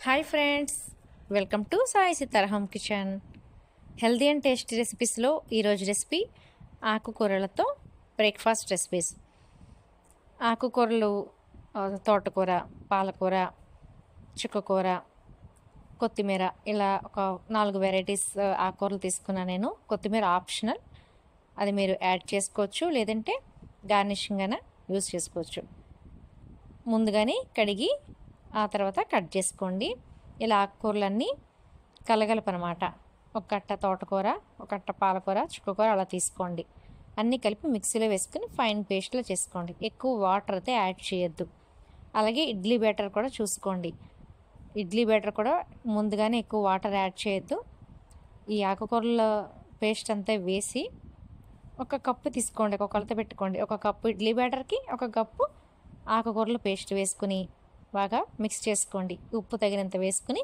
Hi friends, welcome to Sai Sitaram kitchen. Healthy and tasty రెసిపీస్లో ఈరోజు recipe ఆకుకూరలతో breakfast recipes. ఆకుకూరలు తోటకూర, పాలకూర, చుక్కకూర, కొత్తిమీర, ఇలా ఒక 4 వెరైటీస్ ఆకుకూరలు తీసుకున్నాను నేను. కొత్తిమీర ఆప్షనల్, అది మీరు యాడ్ చేసుకోవచ్చు, లేదంటే గార్నిషింగ్ అయినా యూజ్ చేసుకోవచ్చు. ముందుగానే కడిగి ఆ తర్వాత కట్ చేసుకోండి. ఇలా ఆకుకూరలన్నీ కలగలపనమాట. ఒక కట్ట తోటకూర, ఒక కట్ట పాలకూర, చుక్కకూర అలా తీసుకోండి. అన్నీ కలిపి మిక్సీలో వేసుకుని ఫైన్ పేస్ట్లో చేసుకోండి. ఎక్కువ వాటర్ అయితే యాడ్ చేయొద్దు. అలాగే ఇడ్లీ బ్యాటర్ కూడా చూసుకోండి. ఇడ్లీ బ్యాటర్ కూడా ముందుగానే ఎక్కువ వాటర్ యాడ్ చేయొద్దు. ఈ ఆకుకూరల పేస్ట్ అంతా వేసి ఒక కప్పు తీసుకోండి, ఒక కొలత పెట్టుకోండి. ఒక కప్పు ఇడ్లీ బ్యాటర్కి ఒక కప్పు ఆకుకూరల పేస్ట్ వేసుకుని బాగా మిక్స్ చేసుకోండి. ఉప్పు తగినంత వేసుకుని,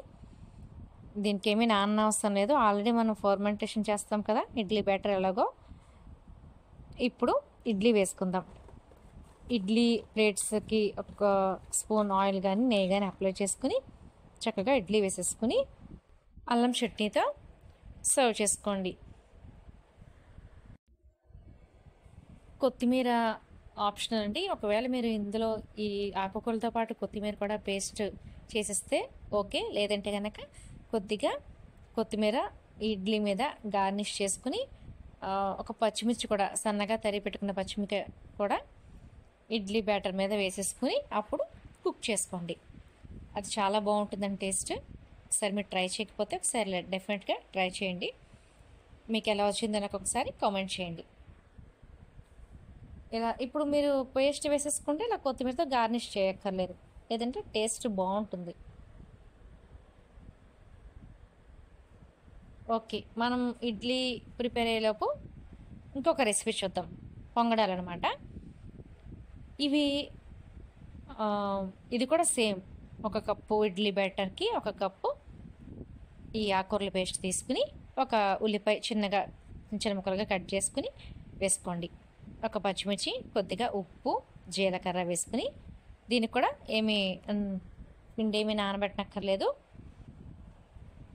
దీనికి ఏమీ నాననవసరం లేదు, ఆల్రెడీ మనం ఫర్మెంటేషన్ చేస్తాం కదా ఇడ్లీ బ్యాటర్ ఎలాగో. ఇప్పుడు ఇడ్లీ వేసుకుందాం. ఇడ్లీ ప్లేట్స్కి ఒక స్పూన్ ఆయిల్ కానీ నెయ్యి కానీ అప్లై చేసుకుని చక్కగా ఇడ్లీ వేసేసుకుని అల్లం చట్నీతో సర్వ్ చేసుకోండి. కొత్తిమీర ఆప్షనల్ అండి. ఒకవేళ మీరు ఇందులో ఈ ఆకుకూరలతో పాటు కొత్తిమీర కూడా పేస్ట్ చేసేస్తే ఓకే, లేదంటే కనుక కొద్దిగా కొత్తిమీర ఇడ్లీ మీద గార్నిష్ చేసుకుని ఒక పచ్చిమిర్చి కూడా సన్నగా తరిగి పెట్టుకున్న పచ్చిమిర్చి కూడా ఇడ్లీ బ్యాటర్ మీద వేసేసుకుని అప్పుడు కుక్ చేసుకోండి. అది చాలా బాగుంటుందండి టేస్ట్. ఒకసారి మీరు ట్రై చేయకపోతే ఒకసారి డెఫినెట్గా ట్రై చేయండి. మీకు ఎలా వచ్చిందో నాకు ఒకసారి కామెంట్ చేయండి. ఇలా ఇప్పుడు మీరు పేస్ట్ వేసేసుకుంటే ఇలా కొత్తిమీరతో గార్నిష్ చేయక్కర్లేదు, లేదంటే టేస్ట్ బాగుంటుంది. ఓకే, మనం ఇడ్లీ ప్రిపేర్ అయ్యేలోపు ఇంకొక రెసిపీ చూద్దాం. పొంగడాలన్నమాట ఇవి. ఇది కూడా సేమ్, ఒక కప్పు ఇడ్లీ బ్యాటర్కి ఒక కప్పు ఈ ఆకుకూరల పేస్ట్ తీసుకుని ఒక ఉల్లిపాయ చిన్నగా చిన్న ముక్కలుగా కట్ చేసుకుని వేసుకోండి. ఒక పచ్చిమిర్చి, కొద్దిగా ఉప్పు, జీలకర్ర వేసుకుని, దీనికి కూడా పిండి ఏమీ నానబెట్టనక్కర్లేదు,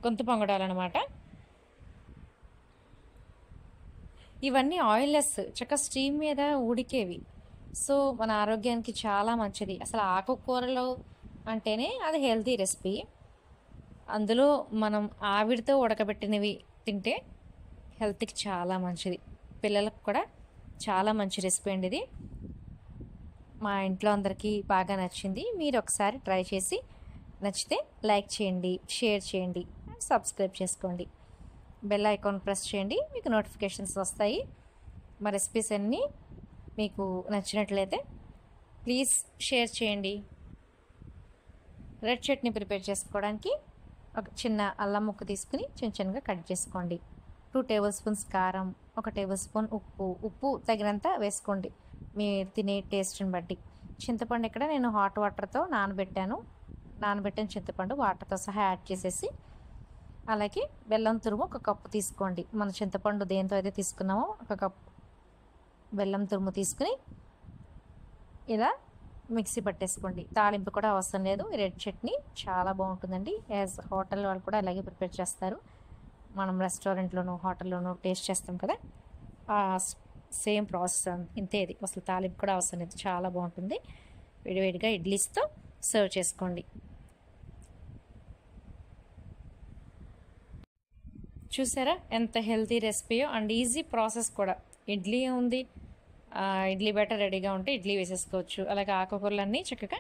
గొంతు పొంగడాలన్నమాట. ఇవన్నీ ఆయిల్లెస్, చక్కగా స్టీమ్ మీద ఉడికేవి. సో మన ఆరోగ్యానికి చాలా మంచిది. అసలు ఆకుకూరలు అంటేనే అది హెల్తీ రెసిపీ. అందులో మనం ఆవిరితో ఉడకబెట్టినవి తింటే హెల్త్కి చాలా మంచిది. పిల్లలకు కూడా చాలా మంచి రెసిపీ అండి ఇది. మా ఇంట్లో అందరికీ బాగా నచ్చింది. మీరు ఒకసారి ట్రై చేసి నచ్చితే లైక్ చేయండి, షేర్ చేయండి, సబ్స్క్రైబ్ చేసుకోండి. బెల్ ఐకాన్ ప్రెస్ చేయండి, మీకు నోటిఫికేషన్స్ వస్తాయి. మా రెసిపీస్ అన్నీ మీకు నచ్చినట్లయితే ప్లీజ్ షేర్ చేయండి. రెడ్ చట్నీ ప్రిపేర్ చేసుకోవడానికి ఒక చిన్న అల్లం ముక్క తీసుకుని చిన్న చిన్నగా కట్ చేసుకోండి. 2 టేబుల్ స్పూన్స్ కారం, 1 టేబుల్ స్పూన్ ఉప్పు తగినంత వేసుకోండి మీరు తినే టేస్ట్ని బట్టి. చింతపండు ఇక్కడ నేను హాట్ వాటర్తో నానబెట్టిన చింతపండు వాటర్తో సహా యాడ్ చేసేసి, అలాగే బెల్లం తురుము ఒక కప్పు తీసుకోండి. మన చింతపండు దేంతో అయితే తీసుకున్నామో ఒక కప్పు బెల్లం తురుము తీసుకుని ఇలా మిక్సీ పట్టేసుకోండి. తాలింపు కూడా అవసరం లేదు. రెడ్ చట్నీ చాలా బాగుంటుందండి. యాజ్ హోటల్ వాళ్ళు కూడా అలాగే ప్రిపేర్ చేస్తారు. మనం రెస్టారెంట్లోనూ హోటల్లోనూ టేస్ట్ చేస్తాం కదా, సేమ్ ప్రాసెస్ ఇంతే. ఇది అసలు తాలింపు కూడా అవసరం లేదు, చాలా బాగుంటుంది. వేడివేడిగా ఇడ్లీస్తో సర్వ్ చేసుకోండి. చూసారా ఎంత హెల్తీ రెసిపీయో అండ్ ఈజీ ప్రాసెస్ కూడా. ఇడ్లీ ఉంది, ఇడ్లీ బ్యాటర్ రెడీగా ఉంటే ఇడ్లీ వేసేసుకోవచ్చు. అలాగే ఆకుకూరలన్నీ చక్కగా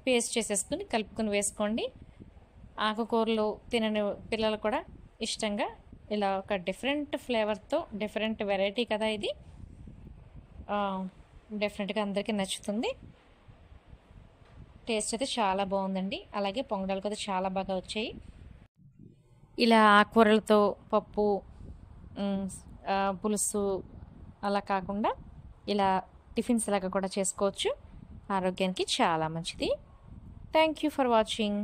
పేస్ట్ చేసేసుకుని కలుపుకొని వేసుకోండి. ఆకుకూరలు తినని పిల్లలు కూడా ఇష్టంగా ఇలా ఒక డిఫరెంట్ ఫ్లేవర్తో, డిఫరెంట్ వెరైటీ కదా ఇది, డెఫినెట్గా అందరికీ నచ్చుతుంది. టేస్ట్ అయితే చాలా బాగుందండి. అలాగే పొంగడాలు కూడా చాలా బాగా వచ్చాయి. ఇలా ఆకుకూరలతో పప్పు, పులుసు అలా కాకుండా ఇలా టిఫిన్స్ లాగా కూడా చేసుకోవచ్చు. ఆరోగ్యానికి చాలా మంచిది. Thank you for watching.